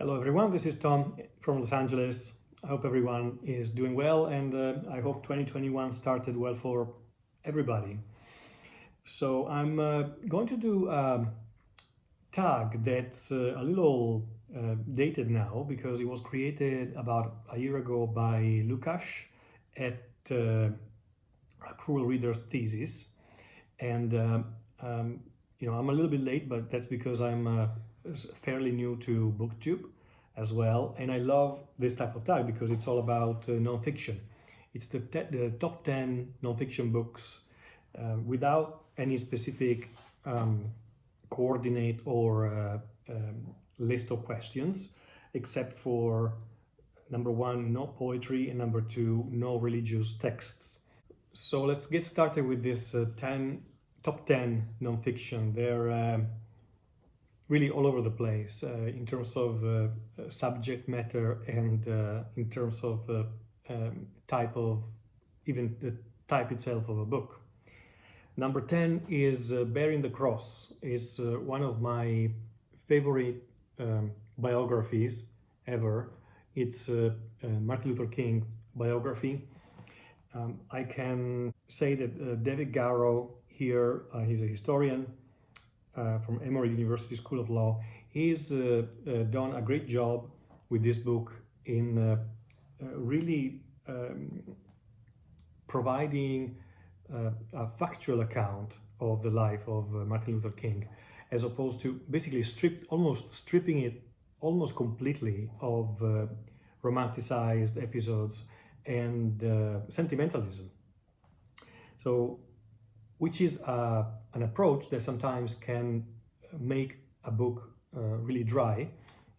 Hello everyone, this is Tom from Los Angeles. I hope everyone is doing well, and I hope 2021 started well for everybody. So I'm going to do a tag that's a little dated now because it was created about a year ago by Lukáš at a Cruel Reader's Thesis. And I'm a little bit late, but that's because I'm fairly new to BookTube as well, and I love this type of tag because it's all about nonfiction. It's the top 10 nonfiction books without any specific coordinate or list of questions, except for number 1, no poetry, and number 2, no religious texts. So let's get started with this top 10 nonfiction. They're really all over the place in terms of subject matter and in terms of type of, even the type itself of a book. Number 10 is Bearing the Cross. Is one of my favorite biographies ever. It's Martin Luther King biography. I can say that David Garrow here, he's a historian from Emory University School of Law. He's done a great job with this book in really providing a factual account of the life of Martin Luther King, as opposed to basically stripping it almost completely of romanticized episodes and sentimentalism. So, which is an approach that sometimes can make a book really dry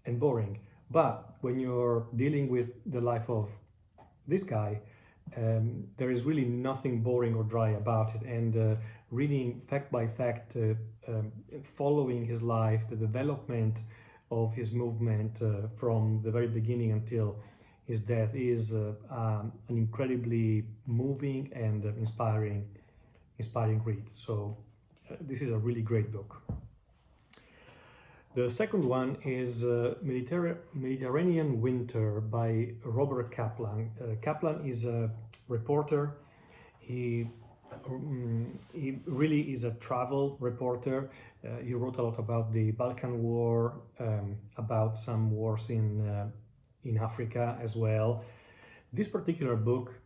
and boring. But when you're dealing with the life of this guy, there is really nothing boring or dry about it. And reading fact by fact, following his life, the development of his movement from the very beginning until his death is an incredibly moving and inspiring read. So this is a really great book. The second one is Mediterranean Winter by Robert Kaplan. Kaplan is a reporter. He really is a travel reporter. He wrote a lot about the Balkan War, about some wars in Africa as well. This particular book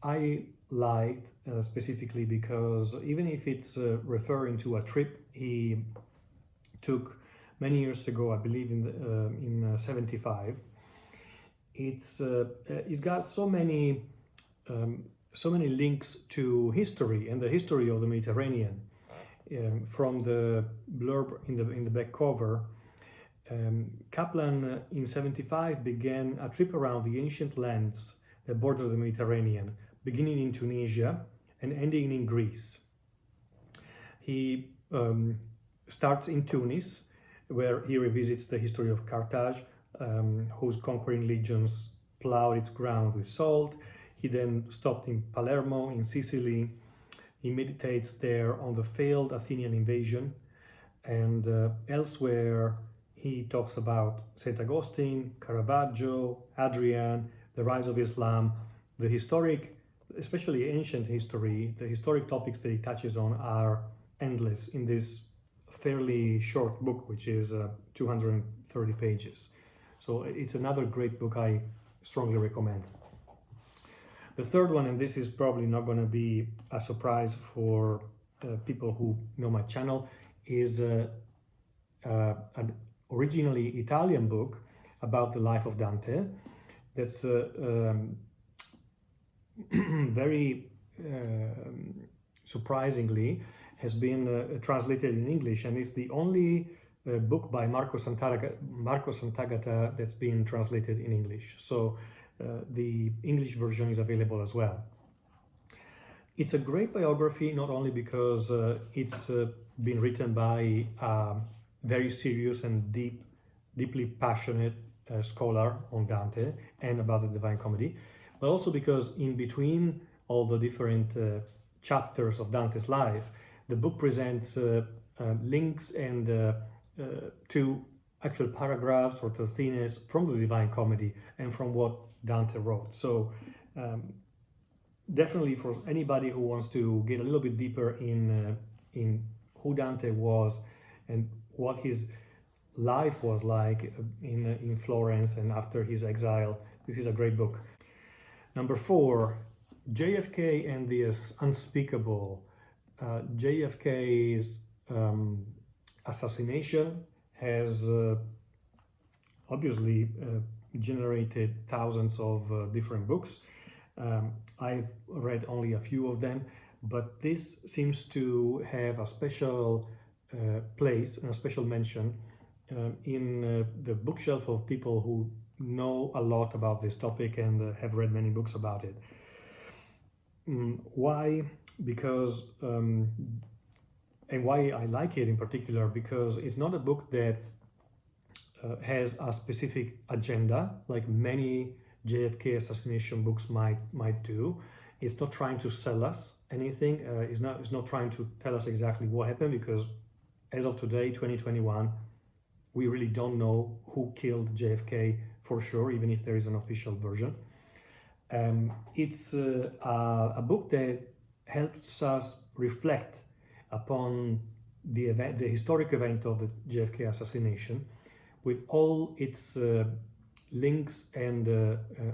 I liked specifically because even if it's referring to a trip he took many years ago, I believe in 75, it's got so many links to history and the history of the Mediterranean. From the blurb in the back cover, Kaplan in 75 began a trip around the ancient lands that border the Mediterranean, beginning in Tunisia and ending in Greece. He starts in Tunis, where he revisits the history of Carthage, whose conquering legions plowed its ground with salt. He then stopped in Palermo, in Sicily. He meditates there on the failed Athenian invasion, and elsewhere he talks about St. Augustine, Caravaggio, Hadrian, the rise of Islam, the historic, especially ancient history. The historic topics that he touches on are endless in this fairly short book, which is 230 pages. So it's another great book I strongly recommend. The third one, and this is probably not going to be a surprise for people who know my channel, is an originally Italian book about the life of Dante. That's very surprisingly has been translated in English, and it's the only book by Marco Santagata that's been translated in English. So the English version is available as well. It's a great biography, not only because it's been written by a very serious and deeply passionate scholar on Dante and about the Divine Comedy, but also because in between all the different chapters of Dante's life, the book presents links and to actual paragraphs or tertines from the Divine Comedy and from what Dante wrote. So definitely for anybody who wants to get a little bit deeper in who Dante was and what his life was like in Florence and after his exile, this is a great book. Number 4, JFK and the Unspeakable. JFK's assassination has obviously generated thousands of different books. I've read only a few of them, but this seems to have a special place and a special mention in the bookshelf of people who know a lot about this topic and have read many books about it. Why? Because, and why I like it in particular, because it's not a book that has a specific agenda like many JFK assassination books might do. It's not trying to sell us anything. It's not trying to tell us exactly what happened, because as of today, 2021, we really don't know who killed JFK for sure, even if there is an official version. It's a book that helps us reflect upon the historic event of the JFK assassination, with all its links and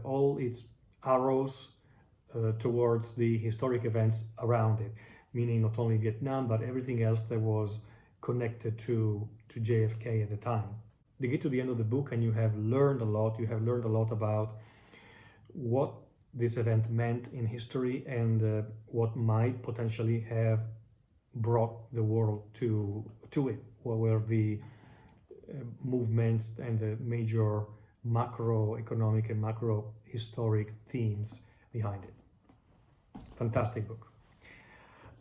all its arrows towards the historic events around it, meaning not only Vietnam, but everything else that was connected to JFK at the time. You get to the end of the book and you have learned a lot. You have learned a lot about what this event meant in history and what might potentially have brought the world to it. What were the movements and the major macroeconomic and macro historic themes behind it. Fantastic book.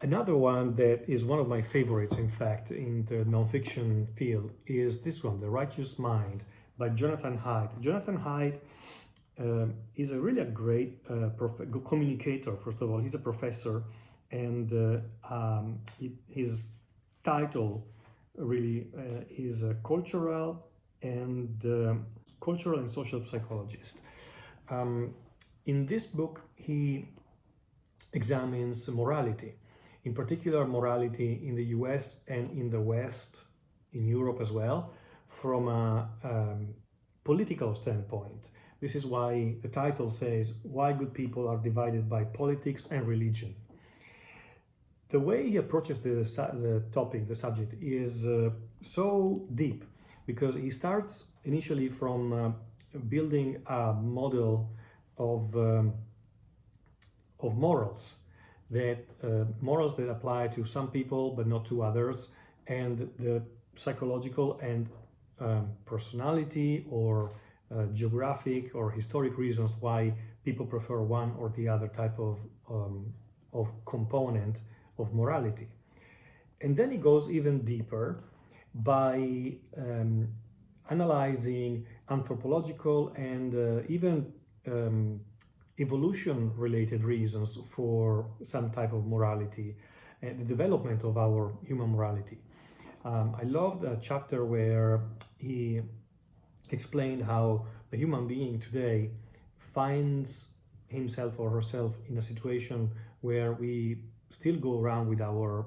Another one that is one of my favorites, in fact, in the nonfiction field is this one, The Righteous Mind by Jonathan Haidt. Jonathan Haidt is a great communicator, first of all. He's a professor, and his title really is a cultural and social psychologist. In this book, he examines morality, in particular morality in the US and in the West, in Europe as well, from a political standpoint. This is why the title says, Why Good People Are Divided by Politics and Religion. The way he approaches the topic, the subject, is so deep, because he starts initially from building a model of morals that apply to some people but not to others, and the psychological and personality or geographic or historic reasons why people prefer one or the other type of component of morality. And then he goes even deeper by analyzing anthropological and even evolution-related reasons for some type of morality and the development of our human morality. I loved a chapter where he explained how the human being today finds himself or herself in a situation where we still go around with our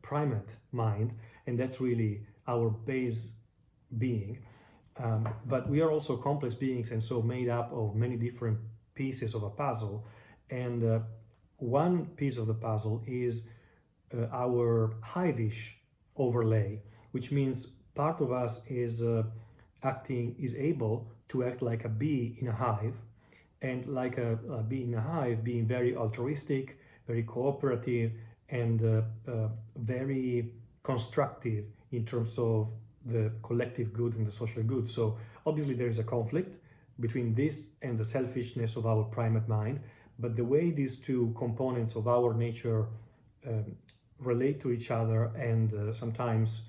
primate mind, and that's really our base being. But we are also complex beings, and so made up of many different pieces of a puzzle. And one piece of the puzzle is our hive-ish overlay, which means part of us is able to act like a bee in a hive, and like a bee in a hive, being very altruistic, very cooperative, and very constructive in terms of the collective good and the social good. So obviously there is a conflict between this and the selfishness of our primate mind, but the way these two components of our nature relate to each other and sometimes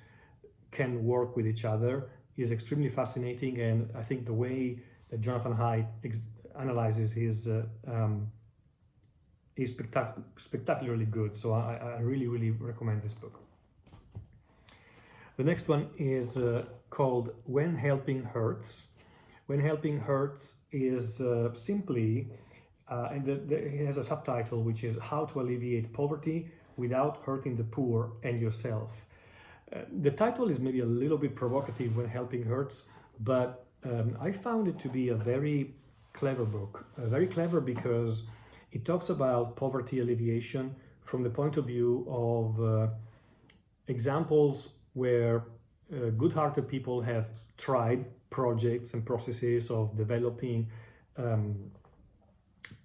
can work with each other is extremely fascinating. And I think the way that Jonathan Haidt analyzes his is spectacularly good. So I really recommend this book. The next one is called When Helping Hurts. When Helping Hurts is simply, and it has a subtitle which is How to Alleviate Poverty Without Hurting the Poor and Yourself. The title is maybe a little bit provocative, When Helping Hurts, but I found it to be a very clever book. Very clever because it talks about poverty alleviation from the point of view of examples where good-hearted people have tried projects and processes of developing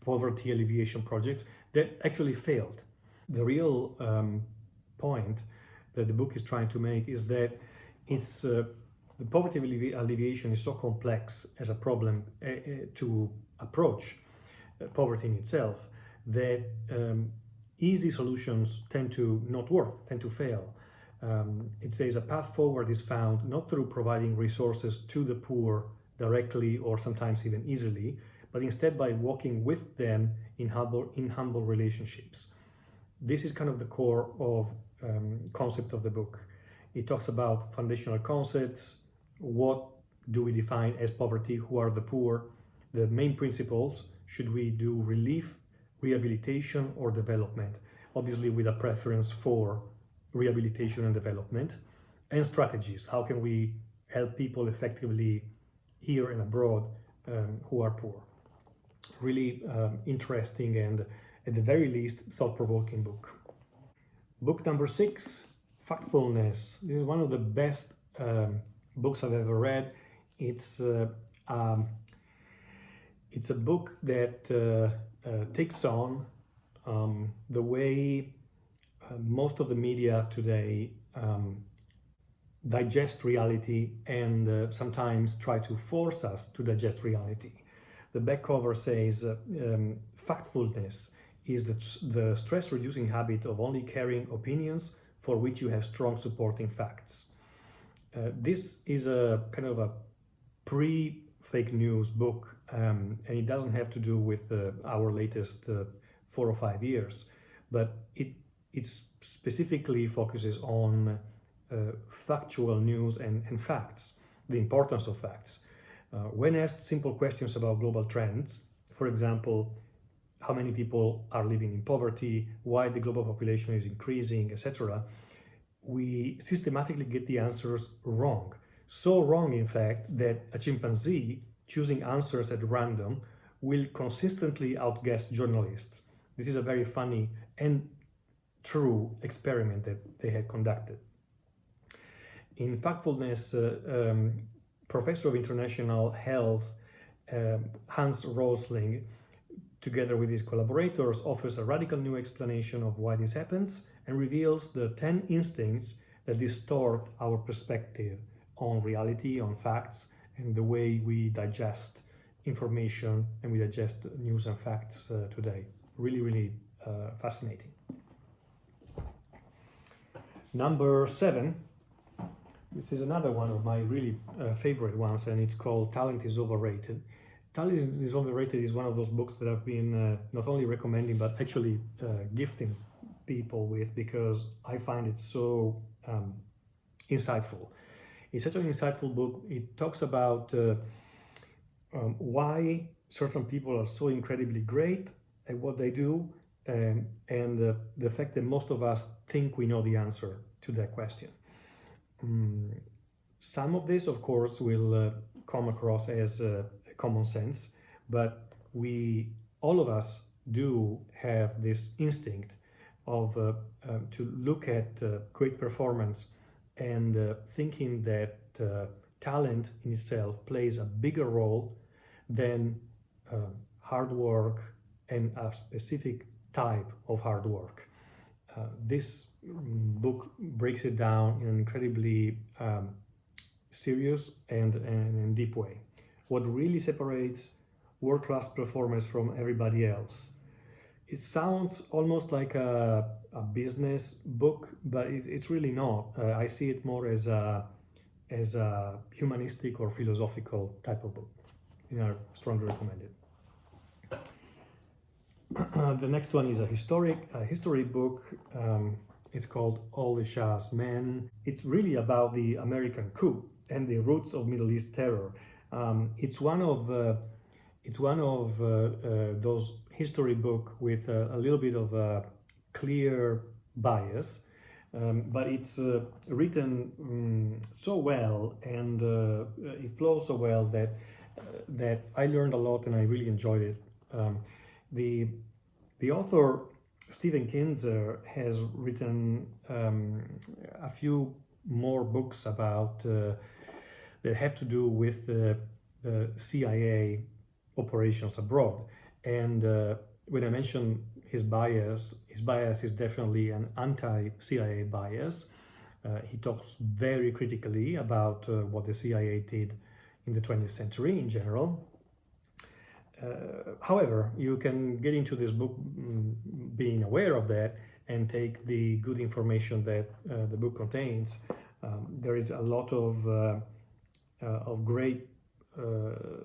poverty alleviation projects that actually failed. The real point that the book is trying to make is that it's the poverty alleviation is so complex as a problem to approach poverty in itself that easy solutions tend to not work, tend to fail. It says a path forward is found not through providing resources to the poor directly or sometimes even easily, but instead by walking with them in humble relationships. This is kind of the core of concept of the book. It talks about foundational concepts, what do we define as poverty, who are the poor, the main principles, should we do relief, rehabilitation or development, obviously with a preference for rehabilitation and development, and strategies, how can we help people effectively here and abroad who are poor. Really interesting and at the very least thought-provoking book. Book number 6, Factfulness. This is one of the best books I've ever read. It's a book that takes on the way most of the media today digest reality and sometimes try to force us to digest reality. The back cover says, factfulness is the stress-reducing habit of only carrying opinions for which you have strong supporting facts. This is a kind of a pre-fake news book, and it doesn't have to do with our latest 4 or 5 years, but it specifically focuses on factual news and facts, the importance of facts. When asked simple questions about global trends, for example, how many people are living in poverty, why the global population is increasing, etc., we systematically get the answers wrong. So wrong, in fact, that a chimpanzee choosing answers at random will consistently outguess journalists. This is a very funny and true experiment that they had conducted. In Factfulness, Professor of International Health Hans Rosling, together with his collaborators, offers a radical new explanation of why this happens and reveals the 10 instincts that distort our perspective on reality, on facts, and the way we digest information and we digest news and facts today. Really, really fascinating. Number 7. This is another one of my really favorite ones, and it's called Talent is Overrated. Talent is Overrated is one of those books that I've been not only recommending but actually gifting people with, because I find it so insightful. It's such an insightful book. It talks about why certain people are so incredibly great at what they do, and the fact that most of us think we know the answer to that question. Some of this, of course, will come across as common sense, but all of us do have this instinct of to look at great performance and thinking that talent in itself plays a bigger role than hard work and a specific type of hard work. This book breaks it down in an incredibly serious and deep way. What really separates world-class performers from everybody else. It sounds almost like a business book, but it's really not. I see it more as a humanistic or philosophical type of book. I strongly recommend it. The next one is a history book. It's called Holyshahs Men. It's really about the American coup and the Roots of Middle East Terror. It's one of those history book with a little bit of a clear bias, but it's written so well, and it flows so well that I learned a lot and I really enjoyed it. The author Stephen Kinzer has written a few more books about that have to do with the CIA operations abroad. And when I mention his bias is definitely an anti-CIA bias. He talks very critically about what the CIA did in the 20th century in general. However, you can get into this book being aware of that and take the good information that the book contains. There is a lot of great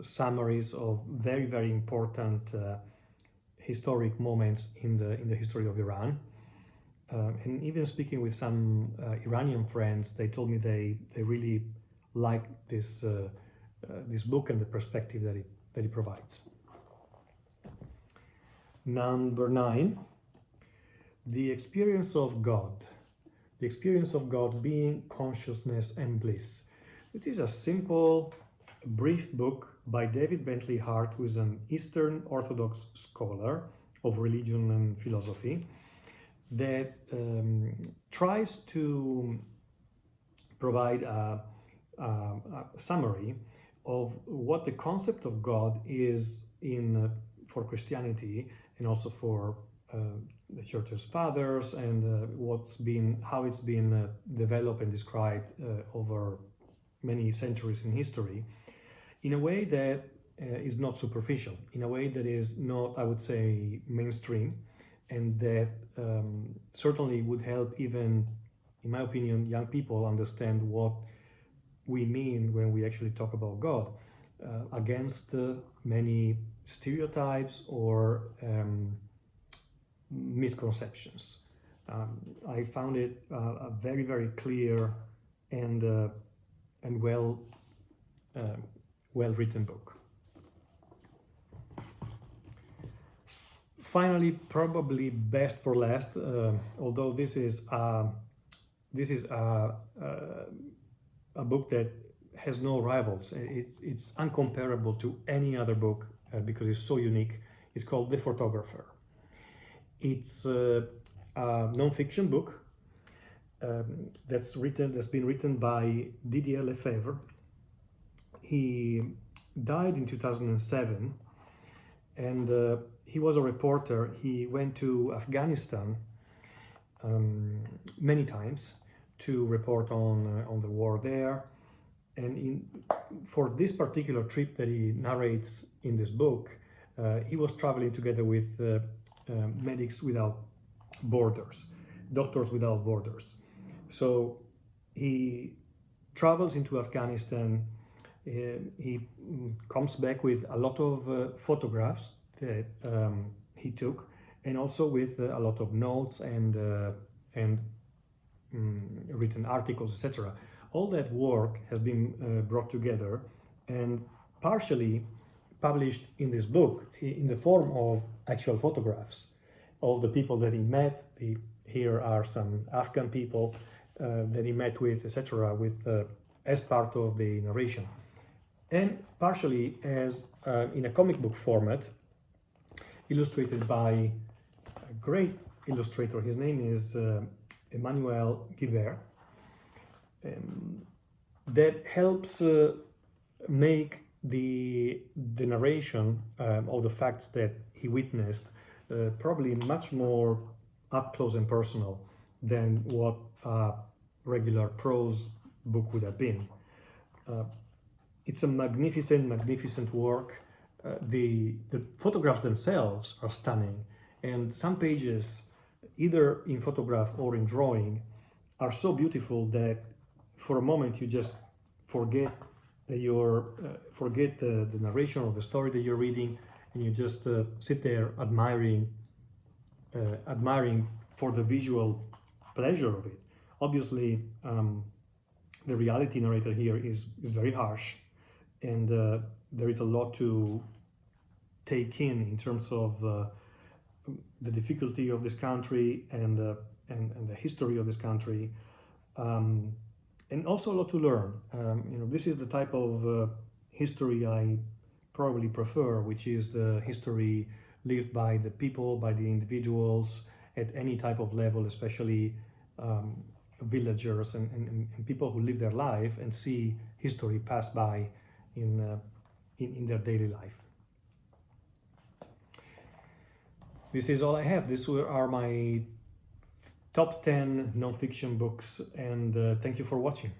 summaries of very, very important historic moments in the history of Iran. And even speaking with some Iranian friends, they told me they really like this book and the perspective that it provides. Number 9, the experience of God. The experience of God being consciousness and bliss. This is a simple, brief book by David Bentley Hart, who is an Eastern Orthodox scholar of religion and philosophy, that tries to provide a summary of what the concept of God is for Christianity and also for the Church's fathers, and how it's been developed and described over many centuries in history, in a way that is not superficial, in a way that is not, I would say, mainstream, and that certainly would help even, in my opinion, young people understand what we mean when we actually talk about God, against many stereotypes or misconceptions. I found it a very, very clear and well written book. Finally, probably best for last, although this is a book that has no rivals. It's uncomparable to any other book because it's so unique. It's called The Photographer. It's a non-fiction book that's been written by Didier Lefebvre. He died in 2007, and he was a reporter. He went to Afghanistan many times to report on the war there. And for this particular trip that he narrates in this book, he was traveling together with Medics Without Borders, Doctors Without Borders. So he travels into Afghanistan. He comes back with a lot of photographs that he took, and also with a lot of notes and written articles, etc. All that work has been brought together and partially published in this book in the form of actual photographs of the people that he met. Here are some Afghan people that he met with, etc., as part of the narration, and partially as in a comic book format, illustrated by a great illustrator. His name is Emmanuel Guibert. That helps make the narration of the facts that he witnessed probably much more up close and personal than what a regular prose book would have been. It's a magnificent work. The photographs themselves are stunning, and some pages, either in photograph or in drawing, are so beautiful that for a moment you just forget the narration of the story that you're reading, and you just sit there admiring for the visual pleasure of it. Obviously, the reality narrated here is very harsh, and there is a lot to take in terms of the difficulty of this country and the history of this country, and also a lot to learn. This is the type of history I probably prefer, which is the history lived by the people, by the individuals at any type of level, especially villagers and people who live their life and see history pass by in their daily life. This is all I have. These are my top 10 non-fiction books, and thank you for watching.